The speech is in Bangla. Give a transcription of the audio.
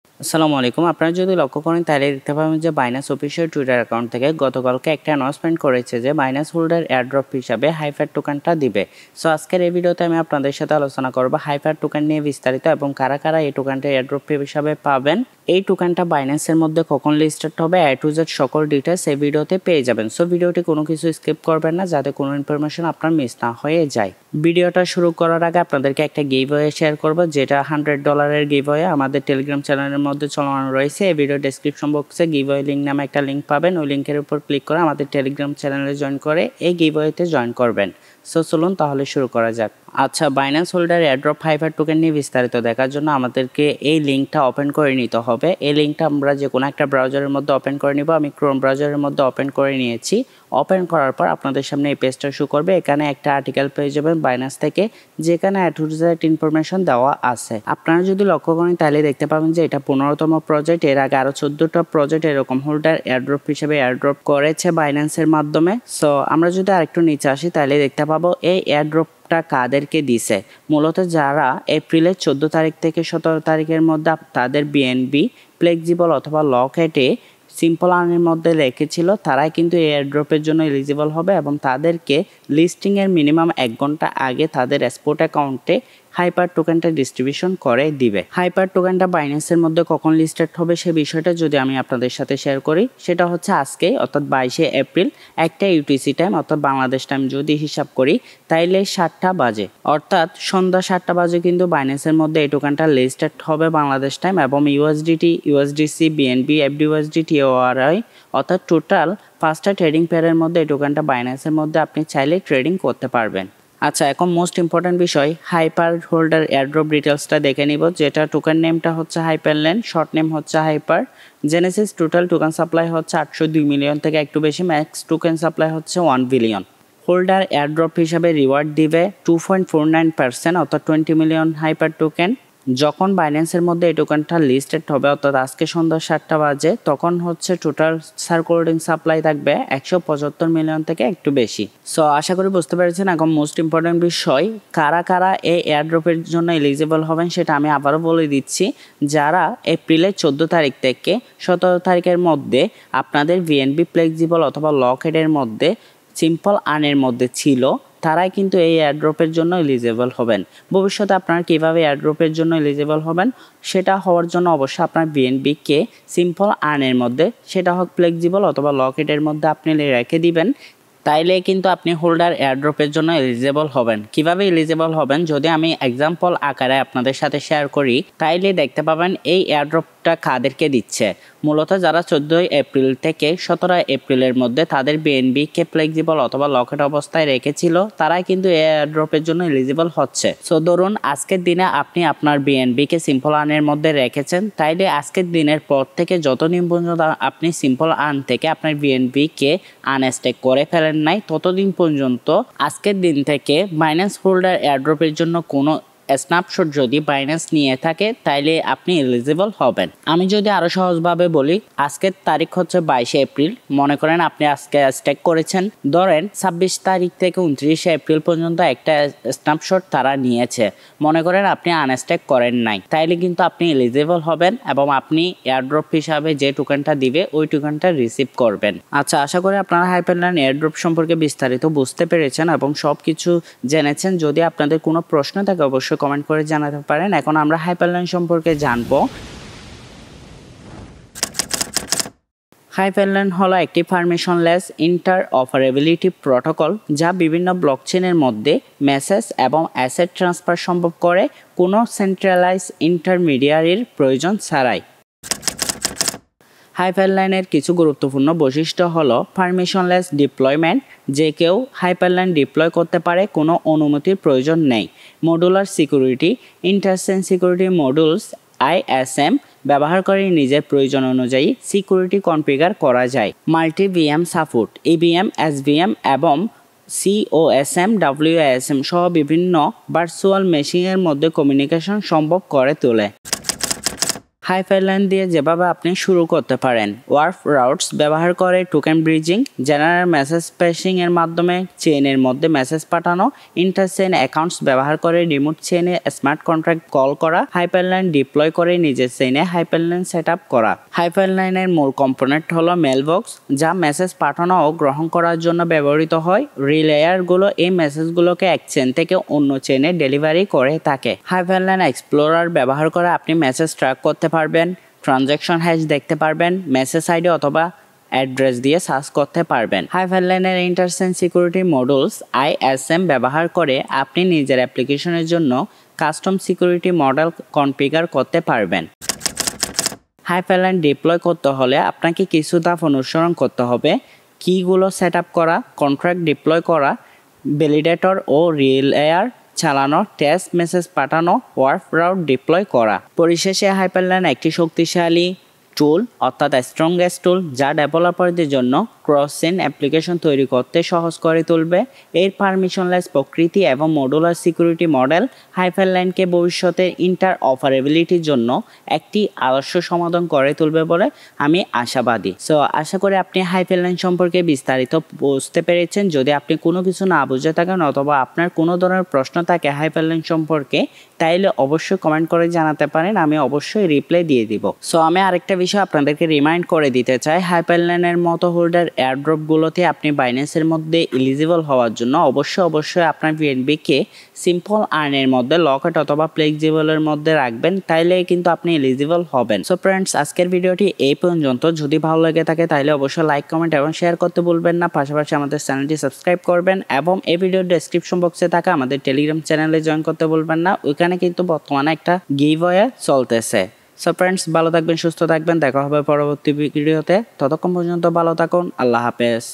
আসসালামু আলাইকুম। আপনারা যদি লক্ষ্য করেন তাহলে দেখতে পাবেন যে বাইন্যান্স অফিসিয়াল টুইটার অ্যাকাউন্ট থেকে গতকালকে একটা অ্যানাউন্সমেন্ট করেছে যে বাইন্যান্স হোল্ডার এয়ারড্রপ হিসাবে হাইপার টোকেনটা দিবে। সো আজকের এই ভিডিওতে আমি আপনাদের সাথে আলোচনা করব হাইপার টোকেন নিয়ে বিস্তারিত এবং কারা কারা এই টোকেনটা এয়ারড্রপ হিসাবে পাবেন, এই টোকেনটা বাইন্যান্সের মধ্যে কখন লিস্টেড হবে, 𝐴 to Z সকল ডিটেলস এই ভিডিওতে পেয়ে যাবেন। সো ভিডিওটি কোনো কিছু স্কিপ করবেন না যাতে কোনো ইনফরমেশন আপনার মিস না হয়ে যায়। ভিডিওটা শুরু করার আগে আপনাদেরকে একটা গিভওয়ে শেয়ার করব, যেটা $100 গিভওয়ে আমাদের টেলিগ্রাম চ্যানেলের মধ্যে চলমান রয়েছে। এই ভিডিও ডেসক্রিপশন বক্সে গিভওয়ে লিঙ্ক নামে একটা লিঙ্ক পাবেন। ওই লিঙ্কের উপর ক্লিক করে আমাদের টেলিগ্রাম চ্যানেলে জয়েন করে এই গিভওয়েতে জয়েন করবেন। সো চলুন তাহলে শুরু করা যাক। আচ্ছা, Binance holder airdrop hyper token নিয়ে বিস্তারিত দেখার জন্য আমাদেরকে এই লিঙ্কটা ওপেন করে নিতে হবে। এই লিঙ্কটা আমরা যে কোনো একটা ব্রাউজারের মধ্যে ওপেন করে নিব। আমি ক্রোম ব্রাউজারের মধ্যে ওপেন করে নিয়েছি। ওপেন করার পর আপনাদের সামনে এই পেজটা শো করবে। এখানে একটা আর্টিকেল পেয়ে যাবেন বাইন্যান্স থেকে, যেখানে 𝐴 to Z ইনফরমেশন দেওয়া আছে। আপনারা যদি লক্ষ্য করেন তাহলে দেখতে পাবেন যে এটা 15তম প্রজেক্ট। এর আগে আরো 14টা প্রজেক্ট এরকম হোল্ডার এয়ারড্রপ হিসেবে এয়ারড্রপ করেছে বাইন্যান্সের মাধ্যমে। সো আমরা যদি আরেকটু নিচে আসি তাহলে দেখতে পাবো এই এয়ারড্রপটা কাদেরকে দিছে। মূলত যারা এপ্রিলের 14 তারিখ থেকে 17 তারিখের মধ্যে তাদের বিএনবি ফ্লেক্সিবল অথবা লকেটে সিম্পল আর্নের মধ্যে রেখেছিল, তারাই কিন্তু এই এয়ারড্রপের জন্য এলিজিবল হবে এবং তাদেরকে লিস্টিংয়ের মিনিমাম 1 ঘন্টা আগে তাদের স্পট অ্যাকাউন্টে হাইপার টোকেনটা ডিস্ট্রিবিউশন করে দিবে। হাইপার টোকেনটা বাইন্যান্সের মধ্যে কখন লিস্টেড হবে সে বিষয়টা যদি আমি আপনাদের সাথে শেয়ার করি, সেটা হচ্ছে আজকে অর্থাৎ 22শে এপ্রিল একটা ইউটিসি টাইম অর্থাৎ বাংলাদেশ টাইম যদি হিসাব করি তাইলে 7টা বাজে, অর্থাৎ সন্ধ্যা 7টা বাজে কিন্তু বাইন্যান্সের মধ্যে এই টোকেনটা লিস্টেড হবে বাংলাদেশ টাইম এবং ইউএসডিটি, ইউএসডিসি, বিএনবি, fdusd, 𝐄𝐬𝐬 অর্থাৎ টোটাল 5টা ট্রেডিং পেয়ারের মধ্যে এই টোকেনটা বাইন্যান্সের মধ্যে আপনি চাইলে ট্রেডিং করতে পারবেন। আচ্ছা, এখন মোস্ট ইম্পর্টেন্ট বিষয় হাইপার হোল্ডার এয়ারড্রপ ডিটেলসটা দেখে নিব, যেটা টোকেন নেমটা হচ্ছে হাইপারলেন, শর্ট নেম হচ্ছে hyper Genesis. Total token supply হচ্ছে 802 মিলিয়ন থেকে একটু বেশি, ম্যাক্স টোকেন সাপ্লাই হচ্ছে 1 বিলিয়ন। হোল্ডার এয়ারড্রপ হিসাবে রিওয়ার্ড দিবে 2.49% অর্থাৎ 20 মিলিয়ন হাইপার টোকেন। যখন বাইন্যান্সের মধ্যে এই টোকেনটা লিস্টেড হবে অর্থাৎ আজকে সন্ধ্যা 7টা বাজে, তখন হচ্ছে টোটাল সার্কুলেটিং সাপ্লাই থাকবে 175 মিলিয়ন থেকে একটু বেশি। সো আশা করি বুঝতে পেরেছেন। এখন মোস্ট ইম্পর্টেন্ট বিষয় কারা কারা এই এয়ারড্রপের জন্য এলিজিবল হবেন সেটা আমি আবারও বলে দিচ্ছি। যারা এপ্রিলের 14 তারিখ থেকে 17 তারিখের মধ্যে আপনাদের বিএনবি ফ্লেক্সিবল অথবা লকেটের মধ্যে সিম্পল আর্নের মধ্যে ছিল, তারাই কিন্তু এই এয়ারড্রপের জন্য এলিজিবল হবেন। ভবিষ্যতে আপনারা কীভাবে এয়ারড্রপের জন্য এলিজিবল হবেন সেটা হওয়ার জন্য অবশ্যই আপনার বিএনবিকে সিম্পল আর্নের মধ্যে, সেটা হোক ফ্লেক্সিবল অথবা লকেটের মধ্যে আপনি রেখে দিবেন, তাইলে কিন্তু আপনি হোল্ডার এয়ারড্রপের জন্য এলিজিবল হবেন। কিভাবে এলিজিবল হবেন যদি আমি এক্সাম্পল আকারে আপনাদের সাথে শেয়ার করি, তাইলে দেখতে পাবেন এই এয়ারড্রপটা কাদেরকে দিচ্ছে। মূলত যারা 14 এপ্রিল থেকে 17 এপ্রিলের মধ্যে তাদের বিএনবিকে ফ্লেক্সিবল অথবা লকেট অবস্থায় রেখেছিল, তারাই কিন্তু এই এয়ারড্রপের জন্য এলিজিবল হচ্ছে। সো ধরুন আজকের দিনে আপনি আপনার বিএনবিকে সিম্পল আর্নের মধ্যে রেখেছেন, তাইলে আজকের দিনের পর থেকে যতদিন পর্যন্ত আপনি সিম্পল আর্ন থেকে আপনার বিএনবিকে আনস্টেক করে ফেলেন নাই, ততদিন পর্যন্ত আজকের দিন থেকে বাইন্যান্স হোল্ডার এয়ারড্রপের জন্য কোনো স্ন্যাপশট যদি বাইন্যান্স নিয়ে থাকে তাইলে আপনি এলিজিবল হবেন। আমি যদি আরো সহজভাবে বলি, আজকের তারিখ হচ্ছে 22শে এপ্রিল, মনে করেন আপনি আজকে স্টেক করেছেন, ধরেন 26 তারিখ থেকে 29শে এপ্রিল পর্যন্ত একটা স্ন্যাপশট তারা নিয়েছে, মনে করেন আপনি আনস্টেক করেন নাই, তাইলে কিন্তু আপনি এলিজিবল হবেন এবং আপনি এয়ারড্রপ হিসাবে যে টোকেনটা দিবে ওই টোকেনটা রিসিভ করবেন। আচ্ছা, আশা করি আপনারা হাইপারলাইন এয়ারড্রপ সম্পর্কে বিস্তারিত বুঝতে পেরেছেন এবং সবকিছু জেনেছেন। যদি আপনাদের কোনো প্রশ্ন থাকে অবশ্যই কমেন্ট করে জানাতে পারেন। এখন আমরা হাইপারলাইন সম্পর্কে জানবো। হাইপারলাইন হলো একটি পারমিশনলেস ইন্টারঅপারেবিলিটি প্রোটোকল যা বিভিন্ন ব্লকচেনের মধ্যে মেসেজ এবং অ্যাসেট ট্রান্সফার সম্ভব করে কোনো সেন্ট্রালাইজ ইন্টারমিডিয়ারির প্রয়োজন ছাড়াই। হাইপারলাইনের কিছু গুরুত্বপূর্ণ বৈশিষ্ট্য হলো পারমিশনলেস ডিপ্লয়মেন্ট, যে কেউ হাইপারলাইন ডিপ্লয় করতে পারে, কোনো অনুমতির প্রয়োজন নেই। Modular security, interchange security modules ISM ব্যবহার করে নিজের প্রয়োজন অনুযায়ী সিকিউরিটি কনফিগার করা যায়। Multi VM support, EVM, SVM এবং COSM, WASM সহ বিভিন্ন ভার্চুয়াল মেশিনের মধ্যে কমিউনিকেশন সম্ভব করে তোলে। হাইপারলাইন দিয়ে যেভাবে আপনি শুরু করতে পারেন, ওয়ার্প রাউটস ব্যবহার করে টোকেন ব্রিজিং, জেনারেল মেসেজ প্যাশিং এর মাধ্যমে চেইনের মধ্যে মেসেজ পাঠানো, ইন্টারচেইন অ্যাকাউন্টস ব্যবহার করে রিমোট চেইনে স্মার্ট কন্ট্রাক্ট কল করা, হাইপারলাইন ডিপ্লয় করে নিজের চেইনে হাইপারলাইন সেট আপ করা। হাইপারলাইনের মূল কম্পোনেন্ট হলো মেলবক্স, যা মেসেজ পাঠানো ও গ্রহণ করার জন্য ব্যবহৃত হয়। রিলেয়ারগুলো এই মেসেজগুলোকে এক চেইন থেকে অন্য চেইনে ডেলিভারি করে থাকে। হাইপারলাইন এক্সপ্লোরার ব্যবহার করে আপনি মেসেজ ট্র্যাক করতে পারবেন, ট্রানজ্যাকশন হ্যাশ দেখতে পারবেন, মেসেজ আইডি অথবা অ্যাড্রেস দিয়ে সার্চ করতে পারবেন। হাইপারলাইনের ইন্টারচেইন সিকিউরিটি মডেলস ISM ব্যবহার করে আপনি নিজের অ্যাপ্লিকেশনের জন্য কাস্টম সিকিউরিটি মডেল কনফিগার করতে পারবেন। হাইপারলাইন ডিপ্লয় করতে হলে আপনাকে কিছু ধাপ অনুসরণ করতে হবে। কিগুলো সেট আপ করা, কন্ট্রাক্ট ডিপ্লয় করা, ভ্যালিডেটর ও রিলেয়ার চালানো, টেস্ট মেসেজ পাঠানো, ওয়ার্প রাউট ডিপ্লয় করা। পরিশেষে হাইপারলাইন একটি শক্তিশালী টুল অর্থাৎ স্ট্রংগেস্ট টুল, যা ডেভেলপারদের জন্য ক্রস চেইন অ্যাপ্লিকেশন তৈরি করতে সহজ করে তুলবে। এর পারমিশনলেস প্রকৃতি এবং মডুলার সিকিউরিটি মডেল হাইপারলাইনকে ভবিষ্যতের ইন্টার অপারেবিলিটির জন্য একটি আদর্শ সমাধান করে তুলবে বলে আমি আশাবাদী। সো আশা করি আপনি হাইপারলাইন সম্পর্কে বিস্তারিত বুঝতে পেরেছেন। যদি আপনি কোনো কিছু না বুঝে থাকেন অথবা আপনার কোনো ধরনের প্রশ্ন থাকে হাইপারলাইন সম্পর্কে, তাইলে অবশ্যই কমেন্ট করে জানাতে পারেন, আমি অবশ্যই রিপ্লাই দিয়ে দিব। সো আমি আরেকটা বিষয় আপনাদেরকে রিমাইন্ড করে দিতে চাই, হাইপারলাইনের মতো হোল্ডার এয়ারড্রপগুলোতে আপনি বাইন্যান্সের মধ্যে এলিজিবল হওয়ার জন্য অবশ্যই আপনার বিএনবিকে সিম্পল আর্নের মধ্যে লকেট অথবা ফ্লেক্সিবলের মধ্যে রাখবেন, তাইলে কিন্তু আপনি এলিজিবল হবেন। সো ফ্রেন্ডস, আজকের ভিডিওটি এই পর্যন্ত। যদি ভালো লেগে থাকে তাহলে অবশ্যই লাইক, কমেন্ট এবং শেয়ার করতে ভুলবেন না। পাশাপাশি আমাদের চ্যানেলটি সাবস্ক্রাইব করবেন এবং এই ভিডিওর ডেসক্রিপশন বক্সে থাকা আমাদের টেলিগ্রাম চ্যানেলে জয়েন করতে ভুলবেন না। ওইখানে কিন্তু বর্তমানে একটা গিভঅ্যাওয়ে চলতেছে। সো ফ্রেন্ডস, ভালো থাকবেন, সুস্থ থাকবেন, দেখা হবে পরবর্তী ভিডিওতে। ততক্ষণ পর্যন্ত ভালো থাকুন, আল্লাহ হাফেজ।